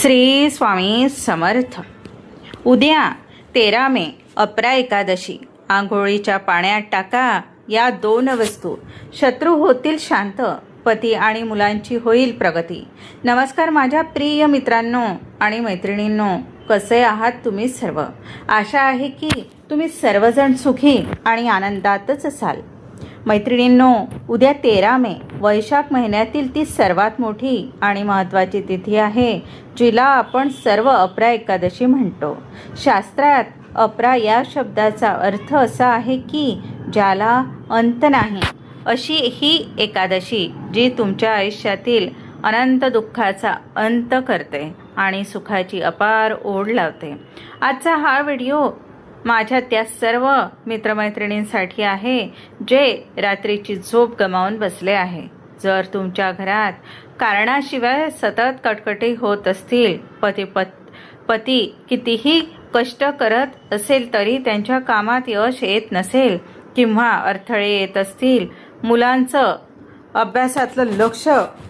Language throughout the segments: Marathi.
श्री स्वामी समर्थ. उद्या 13 मे अपरा एकादशी. आंघोळीच्या पाण्यात टाका या 2 वस्तू. शत्रू होतील शांत, पती आणि मुलांची होईल प्रगती. नमस्कार माझ्या प्रिय मित्रांनो आणि मैत्रिणींनो, कसे आहात तुम्ही सर्व? आशा आहे की तुम्ही सर्वजण सुखी आणि आनंदातच असाल. मैत्रिणींनो, उद्या 13 मे वैशाख महिन्यातील ती सर्वात मोठी आणि महत्त्वाची तिथी आहे, जिला आपण सर्व अपरा एकादशी म्हणतो. शास्त्रात अपरा या शब्दाचा अर्थ असा आहे की ज्याला अंत नाही, अशी ही एकादशी जी तुमच्या आयुष्यातील अनंत दुःखाचा अंत करते आणि सुखाची अपार ओढ लावते. आजचा हा व्हिडिओ माझ्या त्या सर्व मित्रमैत्रिणींसाठी आहे जे रात्रीची झोप गमावून बसले आहे. जर तुमच्या घरात कारणाशिवाय सतत कटकटी होत असतील, पती कितीही कष्ट करत असेल तरी त्यांच्या कामात यश येत नसेल किंवा अडथळे येत असतील, मुलांचं अभ्यासातलं लक्ष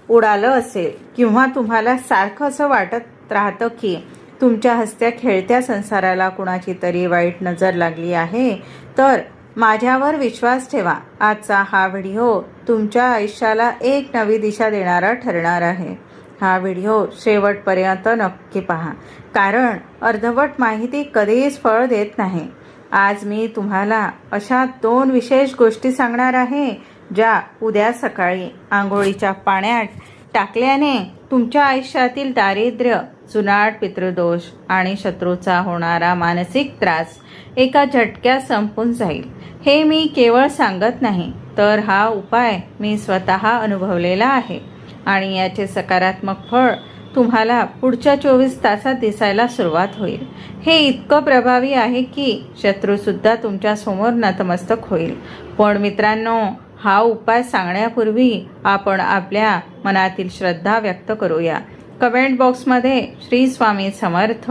उडालं असेल किंवा तुम्हाला सारखं असं वाटत राहतं की तुमच्या हसत्या खेळत्या संसाराला कुणाची तरी वाईट नजर लागली आहे, तर माझ्यावर विश्वास ठेवा. आजचा हा व्हिडिओ तुमच्या आयुष्याला एक नवी दिशा देणारा ठरणार आहे. हा व्हिडिओ शेवटपर्यंत नक्की पहा, कारण अर्धवट माहिती कधीच फळ देत नाही. आज मी तुम्हाला अशा 2 विशेष गोष्टी सांगणार आहे ज्या उद्या सकाळी आंघोळीच्या पाण्यात टाकल्याने तुमच्या आयुष्यातील दारिद्र्य, जुनाट पितृदोष आणि शत्रूचा होणारा मानसिक त्रास एका झटक्यात संपून जाईल. हे मी केवळ सांगत नाही, तर हा उपाय मी स्वतः अनुभवलेला आहे आणि याचे सकारात्मक फळ तुम्हाला पुढच्या 24 तासात दिसायला सुरुवात होईल. हे इतकं प्रभावी आहे की शत्रूसुद्धा तुमच्या समोर नतमस्तक होईल. पण मित्रांनो, हा उपाय सांगण्यापूर्वी आपण आपल्या मनातील श्रद्धा व्यक्त करूया. कमेंट बॉक्समध्ये श्री स्वामी समर्थ,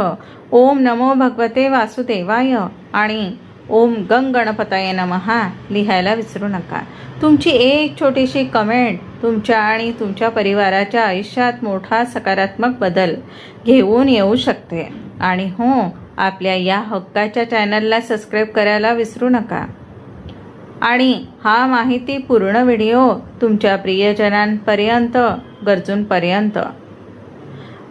ओम नमो भगवते वासुदेवाय आणि ओम गंग गणपताय नमहा लिहायला विसरू नका. तुमची एक छोटीशी कमेंट तुमच्या आणि तुमच्या परिवाराच्या आयुष्यात मोठा सकारात्मक बदल घेऊन येऊ शकते. आणि हो, आपल्या या हक्काच्या चॅनलला सबस्क्राईब करायला विसरू नका. आणि हा माहितीपूर्ण व्हिडिओ तुमच्या प्रियजनांपर्यंत, गरजूंपर्यंत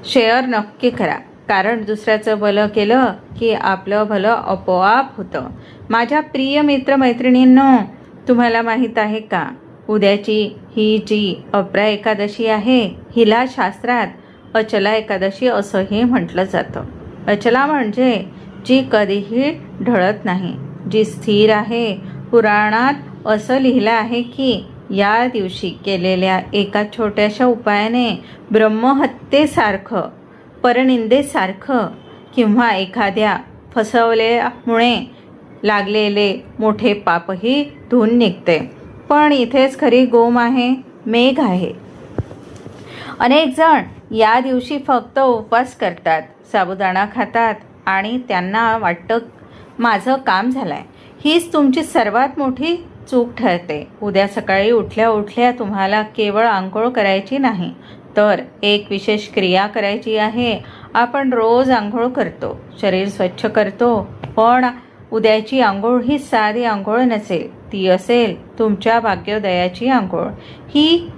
शेअर नक्की करा, कारण दुसऱ्याचं भलं केलं की आपलं भलं आपोआप होतं. माझ्या प्रिय मित्रमैत्रिणींनो, तुम्हाला माहीत आहे का, उद्याची ही जी अपरा एकादशी आहे, हिला शास्त्रात अचला एकादशी असंही म्हटलं जातं. अचला म्हणजे जी कधीही ढळत नाही, जी स्थिर आहे. पुराणात असं लिहिलं आहे की या दिवशी केलेल्या एका छोट्याशा उपायाने ब्रह्महत्येसारखं, परनिंदेसारखं किंवा एखाद्या फसवल्यामुळे लागलेले मोठे पापही धुवून निघते. पण इथेच खरी गोम आहे, मेघ आहे. अनेक जण या दिवशी फक्त उपवास करतात, साबुदाणा खातात आणि त्यांना वाटतं माझं काम झालंय. हीच तुमची सर्वात मोठी चूक ठरते. उद्या सकाळी उठल्या उठल्या तुम्हाला केवळ आंघोळ करायची नाही, तर एक विशेष क्रिया करायची आहे. आपण रोज आंघोळ करतो, शरीर स्वच्छ करतो, पण उद्याची आंघोळ ही साधी आंघोळ नसेल, ती असेल तुमच्या भाग्योदयाची आंघोळ. ही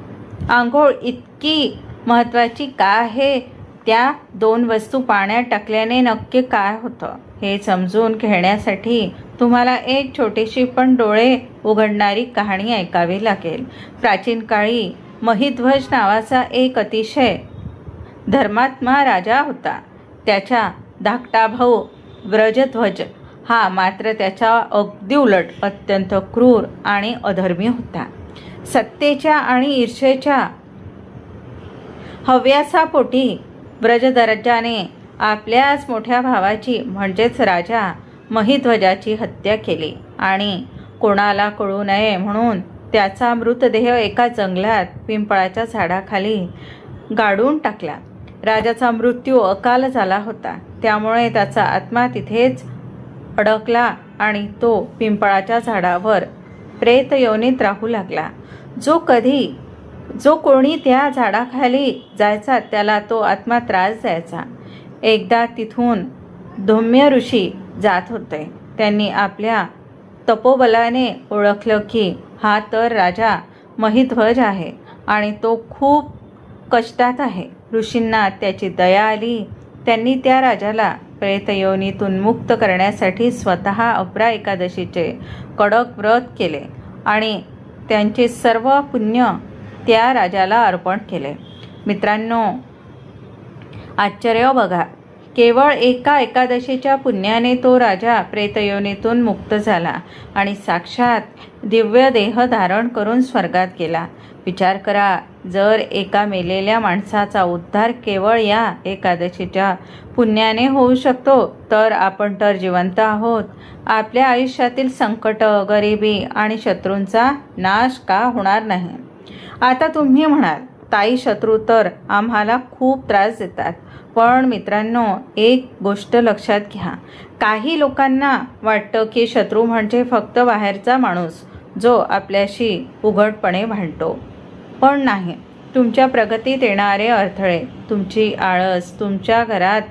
आंघोळ इतकी महत्त्वाची का आहे? त्या 2 वस्तू पाण्यात टाकल्याने नक्की काय होतं हे समजून घेण्यासाठी तुम्हाला एक छोटीशी पण डोळे उघडणारी कहाणी ऐकावी लागेल. प्राचीन काळी महिध्वज नावाचा एक अतिशय धर्मात्मा राजा होता. त्याचा धाकटा भाऊ व्रजध्वज हा मात्र त्याच्या अगदी उलट अत्यंत क्रूर आणि अधर्मी होता. सत्तेच्या आणि ईर्षेच्या हव्यासापोटी व्रजध्वजाने आपल्याच मोठ्या भावाची म्हणजेच राजा महिध्वजाची हत्या केली आणि कोणाला कळू नये म्हणून त्याचा मृतदेह एका जंगलात पिंपळाच्या झाडाखाली गाडून टाकला. राजाचा मृत्यू अकाल झाला होता, त्यामुळे त्याचा आत्मा तिथेच अडकला आणि तो पिंपळाच्या झाडावर प्रेत योनीत राहू लागला. जो कधी जो कोणी त्या झाडाखाली जायचा त्याला तो आत्मा त्रास द्यायचा. एकदा तिथून धौम्य ऋषी जात होते. त्यांनी आपल्या तपोबलाने ओळखलं की हा तर राजा महिध्वज आहे आणि तो खूप कष्टात आहे. ऋषींना त्याची दया आली. त्यांनी त्या राजाला प्रेतयोनीतून मुक्त करण्यासाठी स्वतः अपरा एकादशीचे कडक व्रत केले आणि त्यांचे सर्व पुण्य त्या राजाला अर्पण केले. मित्रांनो, आश्चर्य बघा, केवळ एका एकादशीच्या पुण्याने तो राजा प्रेतयोनीतून मुक्त झाला आणि साक्षात दिव्य देह धारण करून स्वर्गात गेला. विचार करा, जर एका मेलेल्या माणसाचा उद्धार केवळ या एकादशीच्या पुण्याने होऊ शकतो, तर आपण तर जिवंत आहोत. आपल्या आयुष्यातील संकट, गरिबी आणि शत्रूंचा नाश का होणार नाही? आता तुम्ही म्हणाल, ताई, शत्रू तर आम्हाला खूप त्रास देतात. पण मित्रांनो, एक गोष्ट लक्षात घ्या. काही लोकांना वाटतं की शत्रू म्हणजे फक्त बाहेरचा माणूस जो आपल्याशी उघडपणे भांडतो. पण नाही. तुमच्या प्रगतीत येणारे अडथळे, तुमची आळस, तुमच्या घरात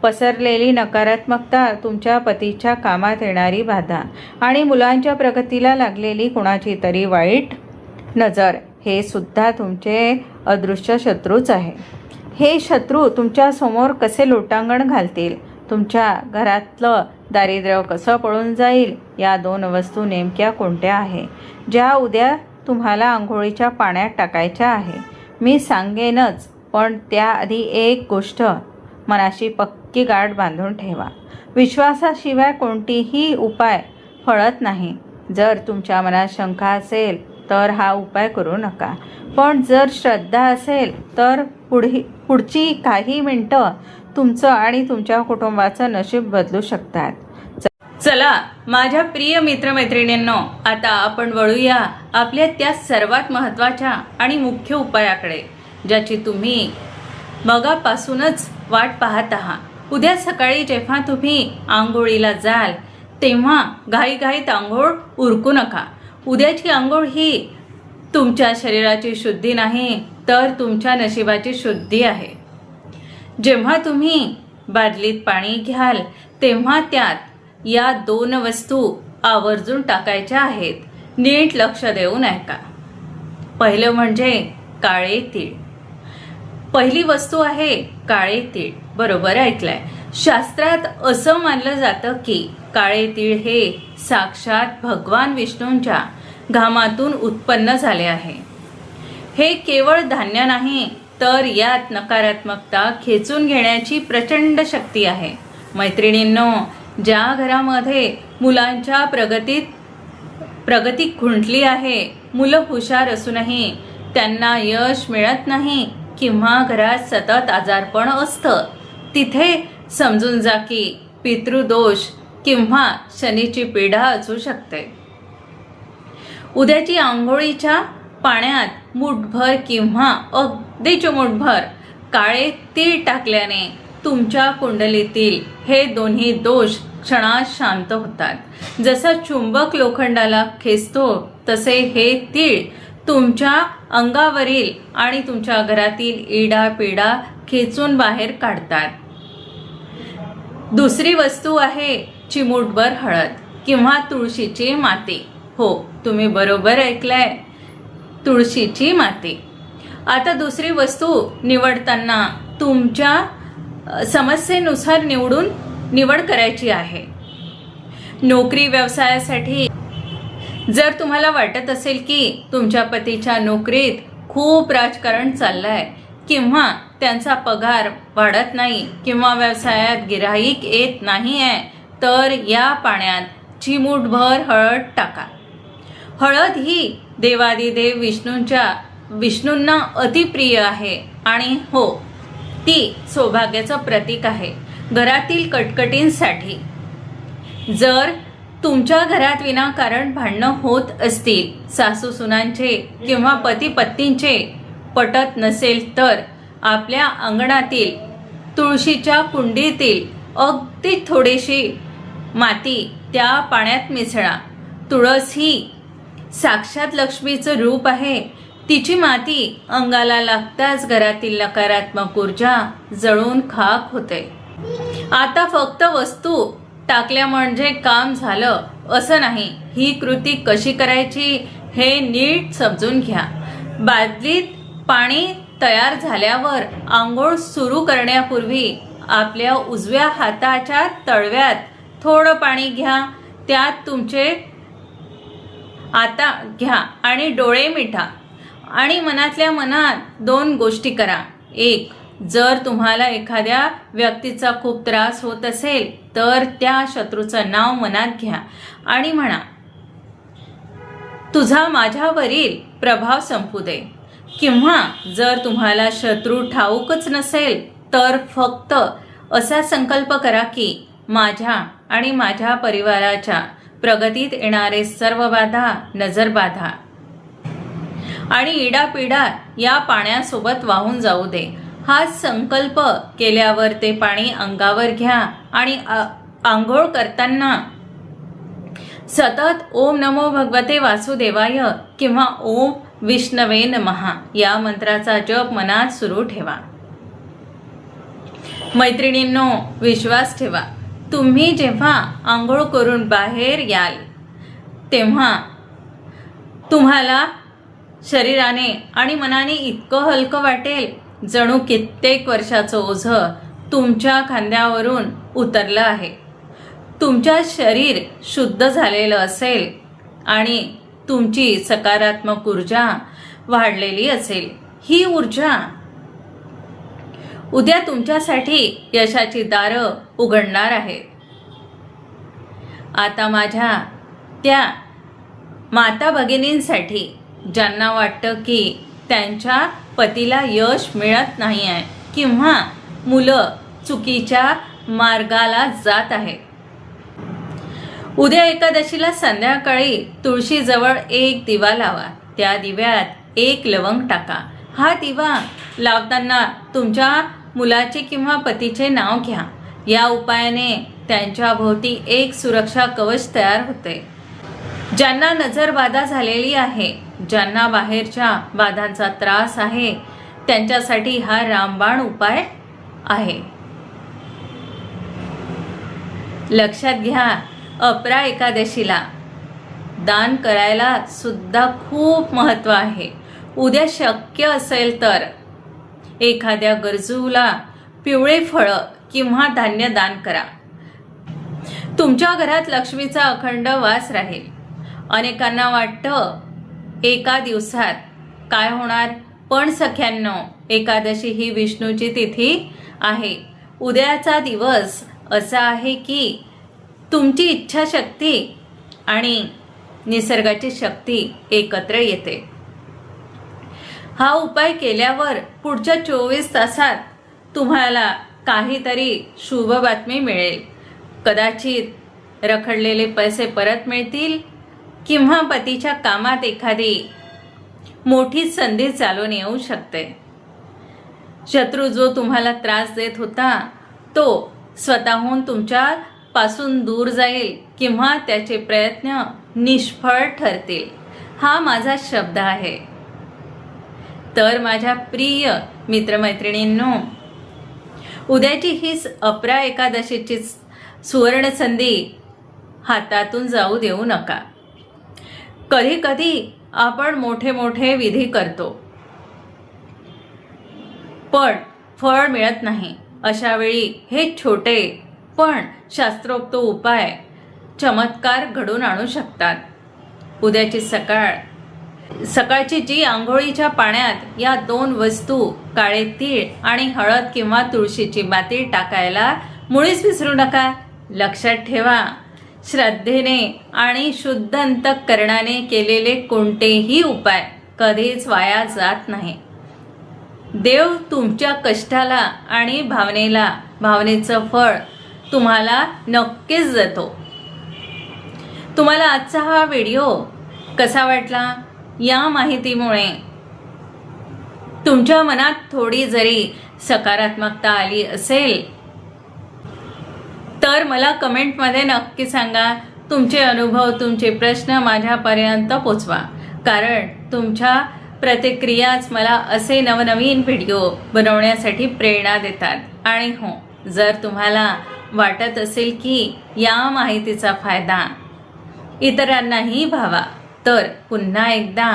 पसरलेली नकारात्मकता, तुमच्या पतीच्या कामात येणारी बाधा आणि मुलांच्या प्रगतीला लागलेली कुणाची तरी वाईट नजर, हे सुद्धा तुमचे अदृश्य शत्रूच आहे. हे शत्रू तुमच्यासमोर कसे लोटांगण घालतील, तुमच्या घरातलं दारिद्र्य कसं पळून जाईल, या 2 वस्तू नेमक्या कोणत्या आहे ज्या उद्या तुम्हाला आंघोळीच्या पाण्यात टाकायच्या आहे? मी सांगेनच, पण त्याआधी एक गोष्ट मनाशी पक्की गाठ बांधून ठेवा. विश्वासाशिवाय कोणतीही उपाय फळत नाही. जर तुमच्या मनात शंका असेल तर हा उपाय करू नका. पण जर श्रद्धा असेल तर पुढची काही मिनटं तुमचं आणि तुमच्या कुटुंबाचं नशीब बदलू शकतात. चला माझ्या प्रिय मित्रमैत्रिणींनो, आता आपण वळूया आपल्या त्या सर्वात महत्त्वाच्या आणि मुख्य उपायाकडे, ज्याची तुम्ही मगापासूनच वाट पाहत आहात. उद्या सकाळी जेव्हा तुम्ही आंघोळीला जाल तेव्हा घाईघाईत आंघोळ उरकू नका. उद्याची आंघोळ ही तुमच्या शरीराची शुद्धी नाही, तर तुमच्या नशिबाची शुद्धी आहे. जेव्हा तुम्ही बादलीत पाणी घ्याल तेव्हा त्यात या 2 वस्तू आवर्जून टाकायच्या आहेत. नीट लक्ष देऊन ऐका. पहिलं म्हणजे काळे तीळ. पहिली वस्तू आहे काळे तीळ. बरोबर ऐकलंय. शास्त्रात असं मानलं जातं की काळे तीळ हे साक्षात भगवान विष्णूंच्या घामातून उत्पन्न झाले आहे. हे केवळ धान्य नाही, तर यात नकारात्मकता खेचून घेण्याची प्रचंड शक्ती आहे. मैत्रिणींनो, ज्या घरामध्ये मुलांच्या प्रगती खुंटली आहे, मुलं हुशार असूनही त्यांना यश मिळत नाही किंवा घरात सतत आजारपण असतं, तिथे समजून जा की पितृदोष किंवा शनीची पीडा असू शकते. उद्याची आंघोळीच्या पाण्यात मुठभर किंवा अगदी चिमूटभर काळे तीळ टाकल्याने तुमच्या कुंडलीतील हे दोन्ही दोष क्षणात शांत होतात. जसा चुंबक लोखंडाला खेचतो, तसे हे तीळ तुमच्या अंगावरील आणि तुमच्या घरातील इडा पिडा खेचून बाहेर काढतात. दुसरी वस्तू आहे चिमूटभर हळद किंवा तुळशीची माती. हो, तुम्ही बरोबर ऐकलंय, तुळशीची माती. आता दुसरी वस्तू निवडताना तुमच्या समस्येनुसार निवड करायची आहे. नोकरी व्यवसायासाठी जर तुम्हाला वाटत असेल की तुमच्या पतीच्या नोकरीत खूप राजकारण चाललंय किंवा त्यांचा पगार वाढत नाही किंवा व्यवसायात गिऱ्हाईक येत नाही आहे, तर या पाण्यात चिमूटभर हळद टाका. हळद ही देवादिदेव विष्णूंना अतिप्रिय आहे आणि हो, ती सौभाग्याचं प्रतीक आहे. घरातील कटकटींसाठी जर तुमच्या घरात विनाकारण भांडणं होत असतील, सासू सुनांचे किंवा पती पत्नींचे पटत नसेल, तर आपल्या अंगणातील तुळशीच्या कुंडीतील अगदी थोडीशी माती त्या पाण्यात मिसळा. तुळस ही साक्षात लक्ष्मीचं रूप आहे. तिची माती अंगाला लागताच घरातील नकारात्मक ऊर्जा जळून खाक होते. आता फक्त वस्तू टाकल्या म्हणजे काम झालं असं नाही. ही कृती कशी करायची हे नीट समजून घ्या. बादलीत पाणी तयार झाल्यावर आंघोळ सुरू करण्यापूर्वी आपल्या उजव्या हाताच्या तळव्यात थोडं पाणी घ्या. त्यात तुमचे आता घ्या आणि डोळे मिटा आणि मनातल्या मनात 2 गोष्टी करा. 1. जर तुम्हाला एखाद्या व्यक्तीचा खूप त्रास होत असेल तर त्या शत्रूचं नाव मनात घ्या आणि म्हणा, तुझा माझ्यावरील प्रभाव संपू दे. किंवा जर तुम्हाला शत्रू ठाऊकच नसेल तर फक्त असा संकल्प करा की माझ्या आणि माझ्या परिवाराच्या प्रगतीत येणारे सर्व बाधा, नजरबाधा आणि इडापिडा या पाण्यासोबत वाहून जाऊ दे. हा संकल्प केल्यावर ते पाणी अंगावर घ्या आणि आंघोळ करताना सतत ओम नमो भगवते वासुदेवाय किंवा ओम विष्णवे नमः या मंत्राचा जप मनात सुरू ठेवा. मैत्रिणींनो, विश्वास ठेवा. तुम्ही जेव्हा आंघोळ करून बाहेर याल तेव्हा तुम्हाला शरीराने आणि मनाने इतकं हलकं वाटेल जणू कित्येक वर्षाचं ओझं तुमच्या खांद्यावरून उतरलं आहे. तुमचं शरीर शुद्ध झालेलं असेल आणि तुमची सकारात्मक ऊर्जा वाढलेली असेल. ही ऊर्जा उद्या तुमच्यासाठी यशाची दारं उघडणार आहे. आता माझ्या त्या माता भगिनींसाठी ज्यांना वाटतं की त्यांच्या पतीला यश मिळत नाही आहे किंवा मुलं चुकीच्या मार्गाला जात आहे, उद्या एकादशीला संध्याकाळी तुळशीजवळ एक दिवा लावा. त्या दिव्यात 1 लवंग टाका. हा दिवा लावताना तुमच्या मुलाचे किंवा पतीचे नाव घ्या. या उपायाने त्यांच्या भोवती एक सुरक्षा कवच तयार होते. ज्यांना नजरबाधा झालेली आहे, ज्यांना बाहेरच्या बाधांचा त्रास आहे, त्यांच्यासाठी हा रामबाण उपाय आहे. लक्षात घ्या, अपरा एकादशीला दान करायला सुद्धा खूप महत्त्व आहे. उद्या शक्य असेल तर एखाद्या गरजूला पिवळे फळं किंवा धान्य दान करा. तुमच्या घरात लक्ष्मीचा अखंड वास राहील. अनेकांना वाटतं एका दिवसात काय होणार, पण सख्यांनो, एकादशी ही विष्णूची तिथी आहे. उद्याचा दिवस असा आहे की तुमची इच्छाशक्ती आणि निसर्गाची शक्ती एकत्र येते. हा उपाय केल्यावर पुढच्या 24 तासात तुम्हाला काहीतरी शुभ बातमी मिळेल. कदाचित रखडलेले पैसे परत मिळतील किंवा पतीच्या कामात एखादी मोठी संधी चालून येऊ शकते. शत्रू जो तुम्हाला त्रास देत होता तो स्वतःहून तुमच्या पासून दूर जाईल किंवा त्याचे प्रयत्न निष्फळ ठरतील. हा माझा शब्द आहे. तर माझ्या प्रिय मित्रमैत्रिणींनो, उद्याची ही अपरा एकादशीची सुवर्ण संधी हातातून जाऊ देऊ नका. कधी कधी आपण मोठे मोठे विधी करतो पण फळ मिळत नाही. अशा वेळी हे छोटे पण शास्त्रोक्त उपाय चमत्कार घडून आणू शकतात. उद्याची सकाळची जी आंघोळीच्या पाण्यात या 2 वस्तू, काळे तीळ आणि हळद किंवा तुळशीची माती टाकायला मुळीच विसरू नका. लक्षात ठेवा, श्रद्धेने आणि शुद्ध अंतःकरणाने केलेले कोणतेही उपाय कधीच वाया जात नाही. देव तुमच्या कष्टाला आणि भावनेचं फळ तुम्हाला नक्कीच देतो. तुम्हाला आजचा हा व्हिडिओ कसा वाटला? या माहितीमुळे तुमच्या मनात थोडी जरी सकारात्मकता आली असेल तर मला कमेंटमध्ये नक्की सांगा. तुमचे अनुभव, तुमचे प्रश्न माझ्यापर्यंत पोचवा. कारण तुमच्या प्रतिक्रियाच मला असे नवनवीन व्हिडिओ बनवण्यासाठी प्रेरणा देतात। आणि हो, जर तुम्हाला वाटत असेल की या माहितीचा फायदा इतरांनाही व्हावा तर पुन्हा एकदा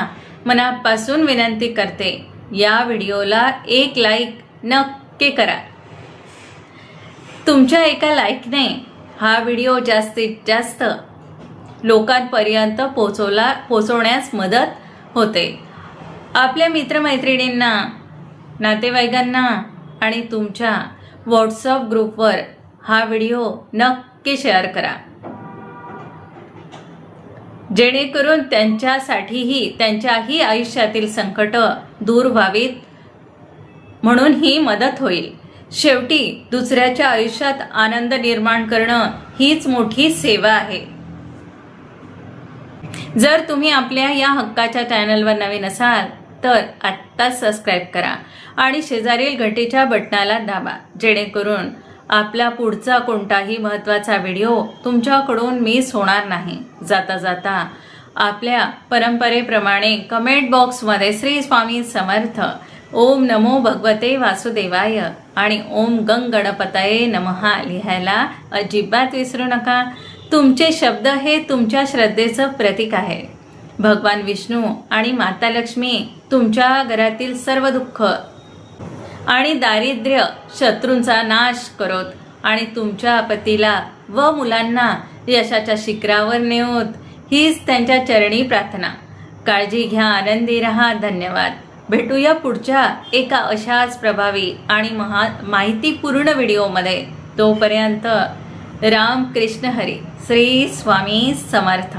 मनापासून विनंती करते, या व्हिडिओला एक लाईक नक्की करा। तुमच्या एका लाईकने हा व्हिडिओ जास्तीत जास्त लोकांपर्यंत पोहोचवण्यास मदत होते। आपल्या मित्रमैत्रिणींना, नातेवाईकांना आणि तुमच्या व्हॉट्सअप ग्रुपवर हा व्हिडिओ नक्की शेअर करा, जेणेकरून त्यांच्याही आयुष्यातील संकट दूर व्हावीत म्हणून ही मदत होईल। शेवटी दुसऱ्याच्या आयुष्यात आनंद निर्माण करणं हीच मोठी सेवा आहे। जर तुम्ही आपल्या या हक्काच्या चॅनलवर नवीन असाल तर आत्ताच सबस्क्राईब करा आणि शेजारील घंटीच्या बटणाला दाबा, जेणेकरून आपला पुढचा कोणताही महत्त्वाचा व्हिडिओ तुमच्याकडून मिस होणार नाही। जाता जाता आपल्या परंपरेप्रमाणे कमेंट बॉक्समध्ये श्री स्वामी समर्थ, ओम नमो भगवते वासुदेवाय आणि ओम गंग गणपतये नमः लिहायला अजिबात विसरू नका। तुमचे शब्द हे तुमच्या श्रद्धेचं प्रतीक आहे। भगवान विष्णू आणि माता लक्ष्मी तुमच्या घरातील सर्व दुःख आणि दारिद्र्य शत्रूंचा नाश करोत आणि तुमच्या पतीला व मुलांना यशाच्या शिखरावर नेओत, हीच त्यांच्या चरणी प्रार्थना। काळजी घ्या, आनंदी रहा, धन्यवाद। भेटूया पुढच्या एका अशाच प्रभावी आणि माहितीपूर्ण व्हिडिओमध्ये। तोपर्यंत राम कृष्ण हरी, श्री स्वामी समर्थ।